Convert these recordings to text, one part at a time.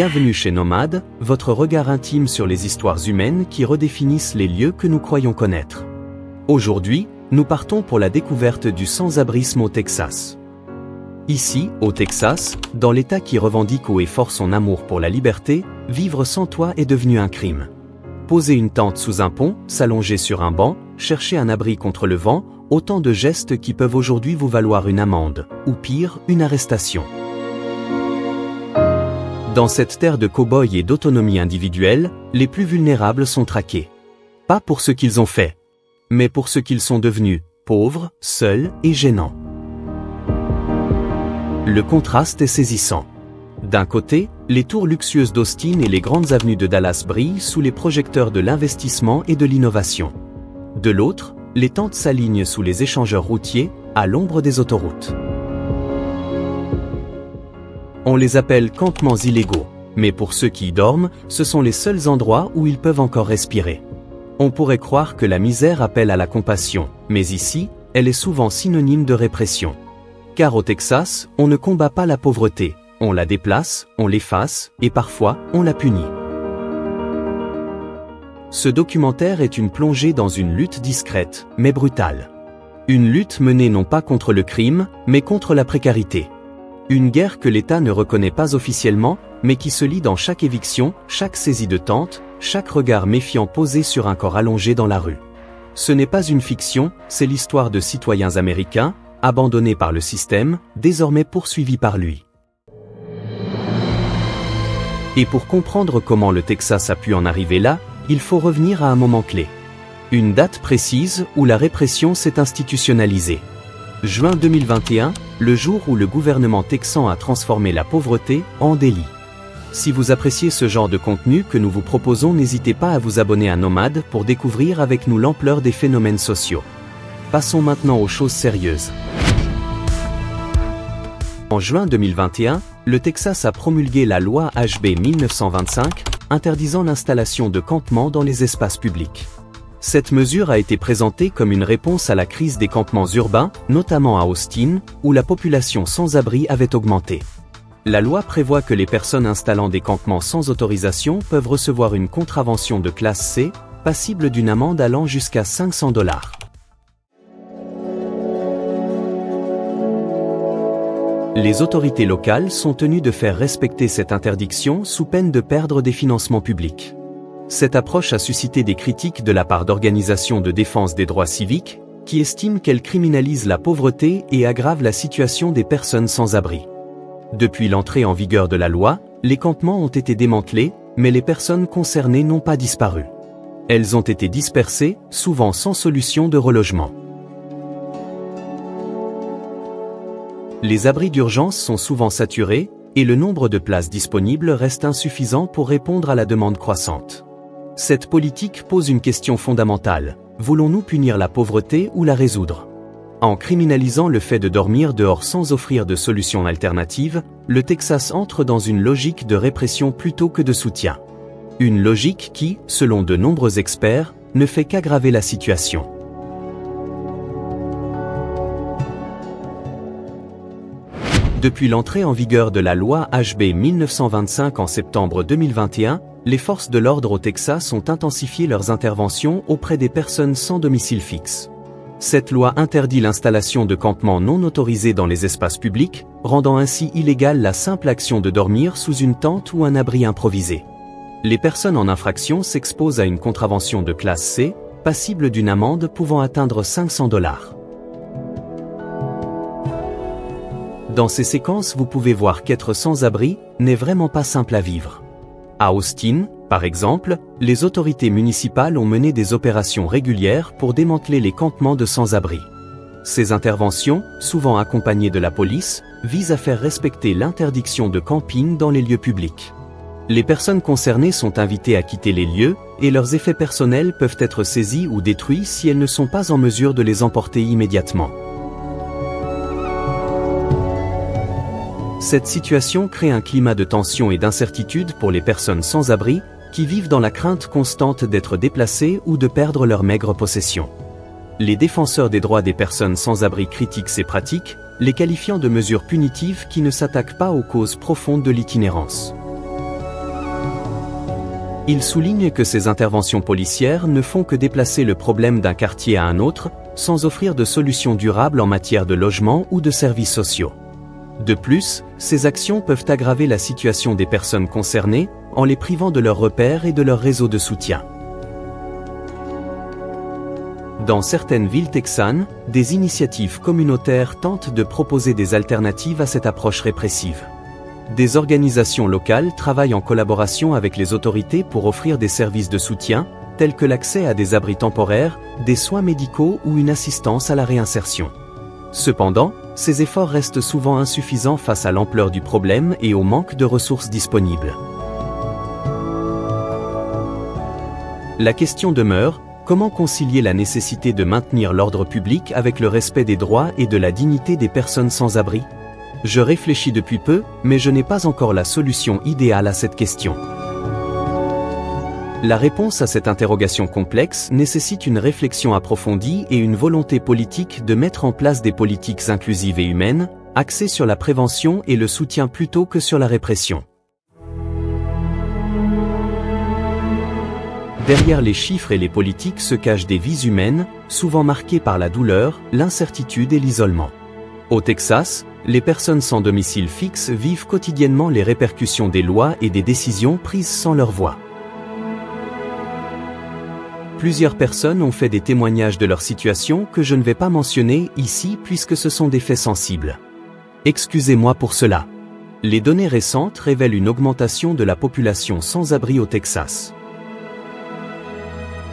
Bienvenue chez Nomade, votre regard intime sur les histoires humaines qui redéfinissent les lieux que nous croyons connaître. Aujourd'hui, nous partons pour la découverte du sans-abrisme au Texas. Ici, au Texas, dans l'État qui revendique haut et fort son amour pour la liberté, vivre sans toit est devenu un crime. Poser une tente sous un pont, s'allonger sur un banc, chercher un abri contre le vent, autant de gestes qui peuvent aujourd'hui vous valoir une amende, ou pire, une arrestation. Dans cette terre de cow-boys et d'autonomie individuelle, les plus vulnérables sont traqués. Pas pour ce qu'ils ont fait, mais pour ce qu'ils sont devenus, pauvres, seuls et gênants. Le contraste est saisissant. D'un côté, les tours luxueuses d'Austin et les grandes avenues de Dallas brillent sous les projecteurs de l'investissement et de l'innovation. De l'autre, les tentes s'alignent sous les échangeurs routiers, à l'ombre des autoroutes. On les appelle campements illégaux, mais pour ceux qui y dorment, ce sont les seuls endroits où ils peuvent encore respirer. On pourrait croire que la misère appelle à la compassion, mais ici, elle est souvent synonyme de répression. Car au Texas, on ne combat pas la pauvreté, on la déplace, on l'efface, et parfois, on la punit. Ce documentaire est une plongée dans une lutte discrète, mais brutale. Une lutte menée non pas contre le crime, mais contre la précarité. Une guerre que l'État ne reconnaît pas officiellement, mais qui se lit dans chaque éviction, chaque saisie de tente, chaque regard méfiant posé sur un corps allongé dans la rue. Ce n'est pas une fiction, c'est l'histoire de citoyens américains, abandonnés par le système, désormais poursuivis par lui. Et pour comprendre comment le Texas a pu en arriver là, il faut revenir à un moment clé. Une date précise où la répression s'est institutionnalisée. Juin 2021, le jour où le gouvernement texan a transformé la pauvreté en délit. Si vous appréciez ce genre de contenu que nous vous proposons, n'hésitez pas à vous abonner à Nomade pour découvrir avec nous l'ampleur des phénomènes sociaux. Passons maintenant aux choses sérieuses. En juin 2021, le Texas a promulgué la loi HB 1925, interdisant l'installation de campements dans les espaces publics. Cette mesure a été présentée comme une réponse à la crise des campements urbains, notamment à Austin, où la population sans abri avait augmenté. La loi prévoit que les personnes installant des campements sans autorisation peuvent recevoir une contravention de classe C, passible d'une amende allant jusqu'à $500. Les autorités locales sont tenues de faire respecter cette interdiction sous peine de perdre des financements publics. Cette approche a suscité des critiques de la part d'organisations de défense des droits civiques, qui estiment qu'elle criminalise la pauvreté et aggrave la situation des personnes sans abri. Depuis l'entrée en vigueur de la loi, les campements ont été démantelés, mais les personnes concernées n'ont pas disparu. Elles ont été dispersées, souvent sans solution de relogement. Les abris d'urgence sont souvent saturés, et le nombre de places disponibles reste insuffisant pour répondre à la demande croissante. Cette politique pose une question fondamentale. Voulons-nous punir la pauvreté ou la résoudre? En criminalisant le fait de dormir dehors sans offrir de solution alternative, le Texas entre dans une logique de répression plutôt que de soutien. Une logique qui, selon de nombreux experts, ne fait qu'aggraver la situation. Depuis l'entrée en vigueur de la loi HB 1925 en septembre 2021, les forces de l'ordre au Texas ont intensifié leurs interventions auprès des personnes sans domicile fixe. Cette loi interdit l'installation de campements non autorisés dans les espaces publics, rendant ainsi illégale la simple action de dormir sous une tente ou un abri improvisé. Les personnes en infraction s'exposent à une contravention de classe C, passible d'une amende pouvant atteindre $500. Dans ces séquences, vous pouvez voir qu'être sans-abri n'est vraiment pas simple à vivre. À Austin, par exemple, les autorités municipales ont mené des opérations régulières pour démanteler les campements de sans-abri. Ces interventions, souvent accompagnées de la police, visent à faire respecter l'interdiction de camping dans les lieux publics. Les personnes concernées sont invitées à quitter les lieux, et leurs effets personnels peuvent être saisis ou détruits si elles ne sont pas en mesure de les emporter immédiatement. Cette situation crée un climat de tension et d'incertitude pour les personnes sans abri, qui vivent dans la crainte constante d'être déplacées ou de perdre leurs maigres possessions. Les défenseurs des droits des personnes sans abri critiquent ces pratiques, les qualifiant de mesures punitives qui ne s'attaquent pas aux causes profondes de l'itinérance. Il souligne que ces interventions policières ne font que déplacer le problème d'un quartier à un autre, sans offrir de solutions durables en matière de logement ou de services sociaux. De plus, ces actions peuvent aggraver la situation des personnes concernées, en les privant de leurs repères et de leur réseau de soutien. Dans certaines villes texanes, des initiatives communautaires tentent de proposer des alternatives à cette approche répressive. Des organisations locales travaillent en collaboration avec les autorités pour offrir des services de soutien, tels que l'accès à des abris temporaires, des soins médicaux ou une assistance à la réinsertion. Cependant, ces efforts restent souvent insuffisants face à l'ampleur du problème et au manque de ressources disponibles. La question demeure, comment concilier la nécessité de maintenir l'ordre public avec le respect des droits et de la dignité des personnes sans abri ? Je réfléchis depuis peu, mais je n'ai pas encore la solution idéale à cette question. La réponse à cette interrogation complexe nécessite une réflexion approfondie et une volonté politique de mettre en place des politiques inclusives et humaines, axées sur la prévention et le soutien plutôt que sur la répression. Derrière les chiffres et les politiques se cachent des vies humaines, souvent marquées par la douleur, l'incertitude et l'isolement. Au Texas, les personnes sans domicile fixe vivent quotidiennement les répercussions des lois et des décisions prises sans leur voix. Plusieurs personnes ont fait des témoignages de leur situation que je ne vais pas mentionner ici puisque ce sont des faits sensibles. Excusez-moi pour cela. Les données récentes révèlent une augmentation de la population sans abri au Texas.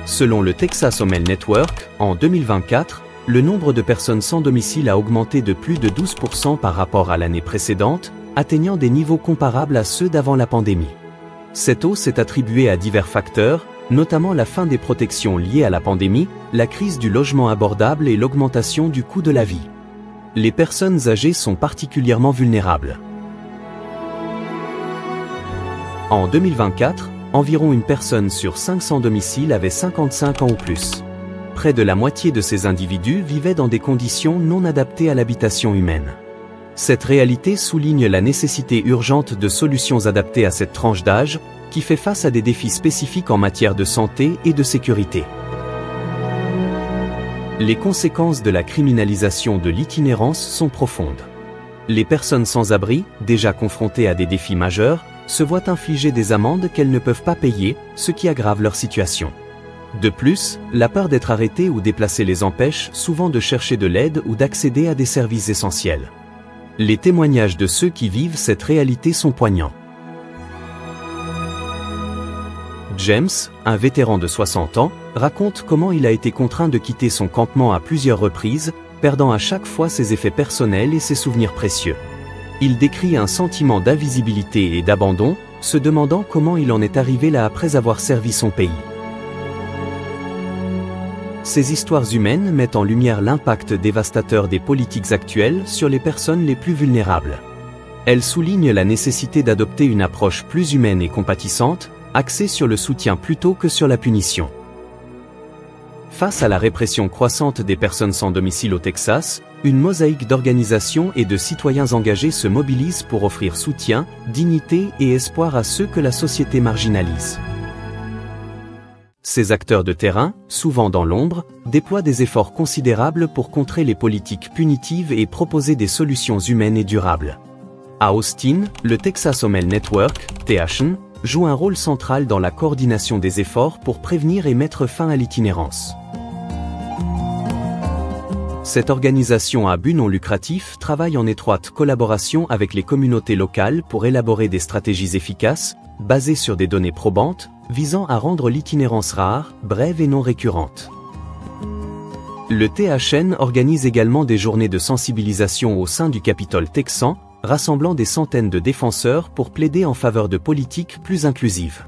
Selon le Texas Home Health Network, en 2024, le nombre de personnes sans domicile a augmenté de plus de 12% par rapport à l'année précédente, atteignant des niveaux comparables à ceux d'avant la pandémie. Cette hausse est attribuée à divers facteurs, notamment la fin des protections liées à la pandémie, la crise du logement abordable et l'augmentation du coût de la vie. Les personnes âgées sont particulièrement vulnérables. En 2024, environ une personne sur 500 domiciles avait 55 ans ou plus. Près de la moitié de ces individus vivaient dans des conditions non adaptées à l'habitation humaine. Cette réalité souligne la nécessité urgente de solutions adaptées à cette tranche d'âge, qui fait face à des défis spécifiques en matière de santé et de sécurité. Les conséquences de la criminalisation de l'itinérance sont profondes. Les personnes sans abri, déjà confrontées à des défis majeurs, se voient infliger des amendes qu'elles ne peuvent pas payer, ce qui aggrave leur situation. De plus, la peur d'être arrêté ou déplacé les empêche souvent de chercher de l'aide ou d'accéder à des services essentiels. Les témoignages de ceux qui vivent cette réalité sont poignants. James, un vétéran de 60 ans, raconte comment il a été contraint de quitter son campement à plusieurs reprises, perdant à chaque fois ses effets personnels et ses souvenirs précieux. Il décrit un sentiment d'invisibilité et d'abandon, se demandant comment il en est arrivé là après avoir servi son pays. Ces histoires humaines mettent en lumière l'impact dévastateur des politiques actuelles sur les personnes les plus vulnérables. Elles soulignent la nécessité d'adopter une approche plus humaine et compatissante, axée sur le soutien plutôt que sur la punition. Face à la répression croissante des personnes sans domicile au Texas, une mosaïque d'organisations et de citoyens engagés se mobilise pour offrir soutien, dignité et espoir à ceux que la société marginalise. Ces acteurs de terrain, souvent dans l'ombre, déploient des efforts considérables pour contrer les politiques punitives et proposer des solutions humaines et durables. À Austin, le Texas Home Health Network, THN, joue un rôle central dans la coordination des efforts pour prévenir et mettre fin à l'itinérance. Cette organisation à but non lucratif travaille en étroite collaboration avec les communautés locales pour élaborer des stratégies efficaces, basées sur des données probantes, visant à rendre l'itinérance rare, brève et non récurrente. Le THN organise également des journées de sensibilisation au sein du Capitole texan, rassemblant des centaines de défenseurs pour plaider en faveur de politiques plus inclusives.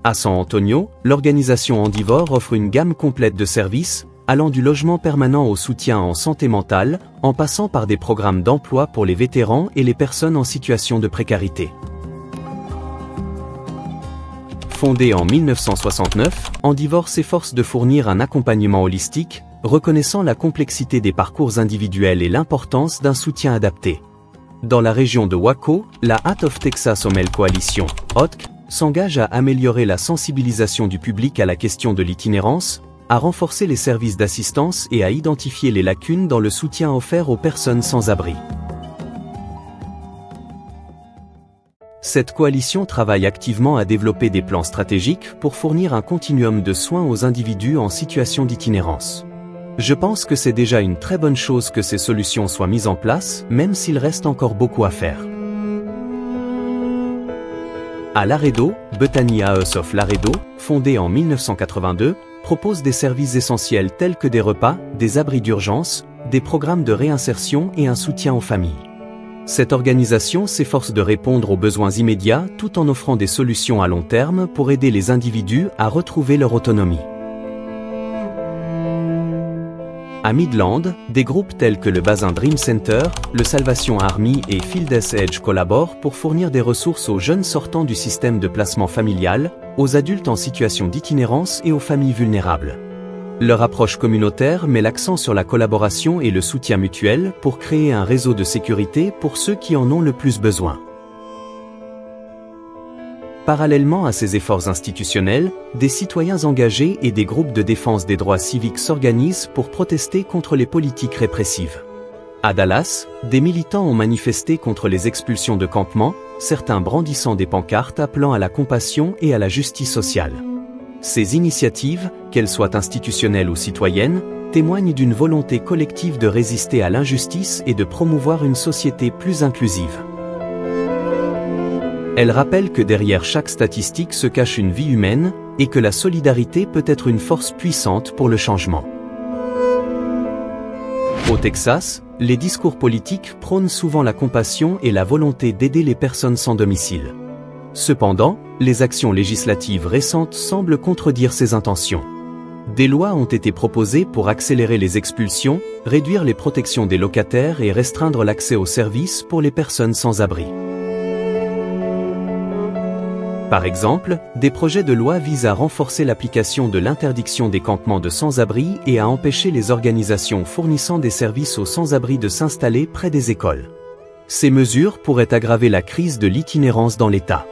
À San Antonio, l'organisation Andivore offre une gamme complète de services, allant du logement permanent au soutien en santé mentale, en passant par des programmes d'emploi pour les vétérans et les personnes en situation de précarité. Fondée en 1969, Andivore s'efforce de fournir un accompagnement holistique, reconnaissant la complexité des parcours individuels et l'importance d'un soutien adapté. Dans la région de Waco, la Heart of Texas Home Health Coalition, HOTC, s'engage à améliorer la sensibilisation du public à la question de l'itinérance, à renforcer les services d'assistance et à identifier les lacunes dans le soutien offert aux personnes sans abri. Cette coalition travaille activement à développer des plans stratégiques pour fournir un continuum de soins aux individus en situation d'itinérance. Je pense que c'est déjà une très bonne chose que ces solutions soient mises en place, même s'il reste encore beaucoup à faire. À Laredo, Bethany House of Laredo, fondée en 1982, propose des services essentiels tels que des repas, des abris d'urgence, des programmes de réinsertion et un soutien aux familles. Cette organisation s'efforce de répondre aux besoins immédiats tout en offrant des solutions à long terme pour aider les individus à retrouver leur autonomie. À Midland, des groupes tels que le Basin Dream Center, le Salvation Army et Field's Edge collaborent pour fournir des ressources aux jeunes sortant du système de placement familial, aux adultes en situation d'itinérance et aux familles vulnérables. Leur approche communautaire met l'accent sur la collaboration et le soutien mutuel pour créer un réseau de sécurité pour ceux qui en ont le plus besoin. Parallèlement à ces efforts institutionnels, des citoyens engagés et des groupes de défense des droits civiques s'organisent pour protester contre les politiques répressives. À Dallas, des militants ont manifesté contre les expulsions de campements, certains brandissant des pancartes appelant à la compassion et à la justice sociale. Ces initiatives, qu'elles soient institutionnelles ou citoyennes, témoignent d'une volonté collective de résister à l'injustice et de promouvoir une société plus inclusive. Elles rappellent que derrière chaque statistique se cache une vie humaine, et que la solidarité peut être une force puissante pour le changement. Au Texas, les discours politiques prônent souvent la compassion et la volonté d'aider les personnes sans domicile. Cependant, les actions législatives récentes semblent contredire ces intentions. Des lois ont été proposées pour accélérer les expulsions, réduire les protections des locataires et restreindre l'accès aux services pour les personnes sans abri. Par exemple, des projets de loi visent à renforcer l'application de l'interdiction des campements de sans-abri et à empêcher les organisations fournissant des services aux sans-abri de s'installer près des écoles. Ces mesures pourraient aggraver la crise de l'itinérance dans l'État.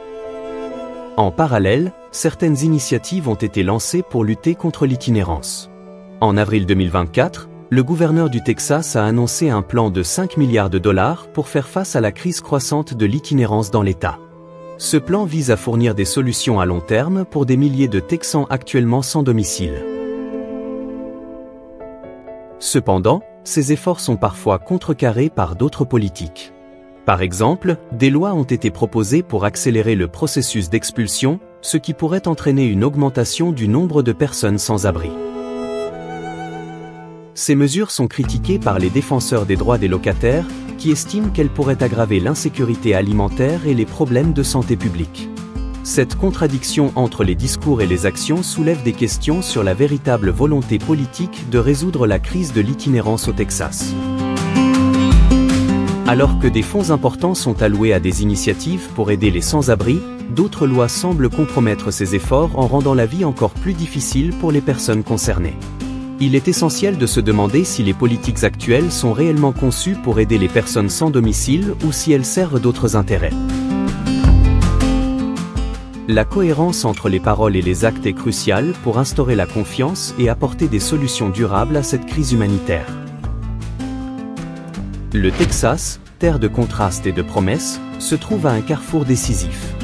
En parallèle, certaines initiatives ont été lancées pour lutter contre l'itinérance. En avril 2024, le gouverneur du Texas a annoncé un plan de 5 milliards de dollars pour faire face à la crise croissante de l'itinérance dans l'État. Ce plan vise à fournir des solutions à long terme pour des milliers de Texans actuellement sans domicile. Cependant, ces efforts sont parfois contrecarrés par d'autres politiques. Par exemple, des lois ont été proposées pour accélérer le processus d'expulsion, ce qui pourrait entraîner une augmentation du nombre de personnes sans abri. Ces mesures sont critiquées par les défenseurs des droits des locataires, qui estiment qu'elles pourraient aggraver l'insécurité alimentaire et les problèmes de santé publique. Cette contradiction entre les discours et les actions soulève des questions sur la véritable volonté politique de résoudre la crise de l'itinérance au Texas. Alors que des fonds importants sont alloués à des initiatives pour aider les sans-abri, d'autres lois semblent compromettre ces efforts en rendant la vie encore plus difficile pour les personnes concernées. Il est essentiel de se demander si les politiques actuelles sont réellement conçues pour aider les personnes sans domicile ou si elles servent d'autres intérêts. La cohérence entre les paroles et les actes est cruciale pour instaurer la confiance et apporter des solutions durables à cette crise humanitaire. Le Texas, terre de contrastes et de promesses, se trouve à un carrefour décisif.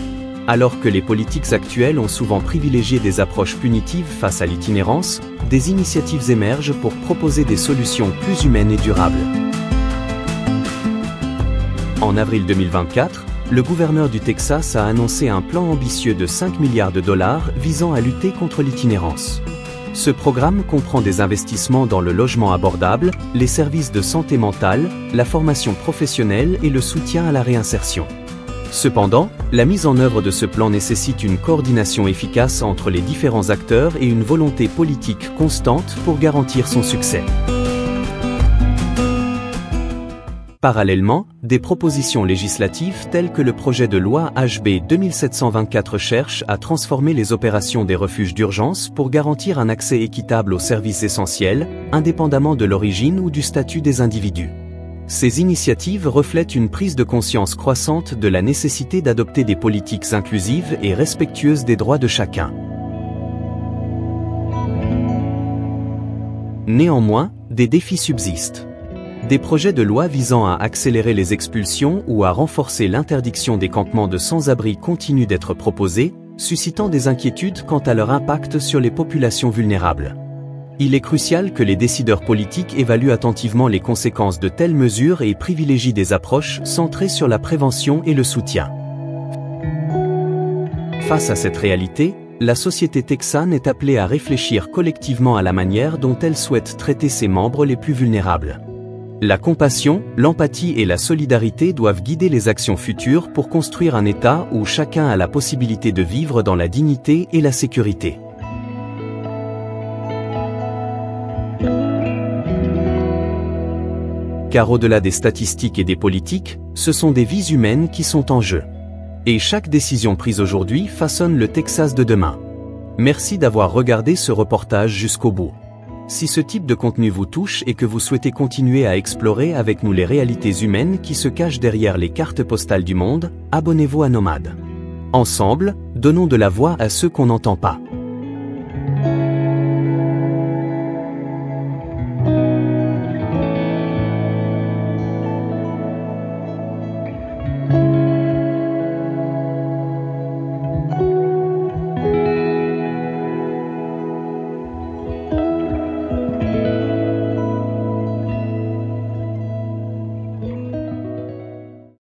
Alors que les politiques actuelles ont souvent privilégié des approches punitives face à l'itinérance, des initiatives émergent pour proposer des solutions plus humaines et durables. En avril 2024, le gouverneur du Texas a annoncé un plan ambitieux de 5 milliards de dollars visant à lutter contre l'itinérance. Ce programme comprend des investissements dans le logement abordable, les services de santé mentale, la formation professionnelle et le soutien à la réinsertion. Cependant, la mise en œuvre de ce plan nécessite une coordination efficace entre les différents acteurs et une volonté politique constante pour garantir son succès. Parallèlement, des propositions législatives telles que le projet de loi HB 2724 cherchent à transformer les opérations des refuges d'urgence pour garantir un accès équitable aux services essentiels, indépendamment de l'origine ou du statut des individus. Ces initiatives reflètent une prise de conscience croissante de la nécessité d'adopter des politiques inclusives et respectueuses des droits de chacun. Néanmoins, des défis subsistent. Des projets de loi visant à accélérer les expulsions ou à renforcer l'interdiction des campements de sans-abri continuent d'être proposés, suscitant des inquiétudes quant à leur impact sur les populations vulnérables. Il est crucial que les décideurs politiques évaluent attentivement les conséquences de telles mesures et privilégient des approches centrées sur la prévention et le soutien. Face à cette réalité, la société texane est appelée à réfléchir collectivement à la manière dont elle souhaite traiter ses membres les plus vulnérables. La compassion, l'empathie et la solidarité doivent guider les actions futures pour construire un État où chacun a la possibilité de vivre dans la dignité et la sécurité. Car au-delà des statistiques et des politiques, ce sont des vies humaines qui sont en jeu. Et chaque décision prise aujourd'hui façonne le Texas de demain. Merci d'avoir regardé ce reportage jusqu'au bout. Si ce type de contenu vous touche et que vous souhaitez continuer à explorer avec nous les réalités humaines qui se cachent derrière les cartes postales du monde, abonnez-vous à Nomade. Ensemble, donnons de la voix à ceux qu'on n'entend pas.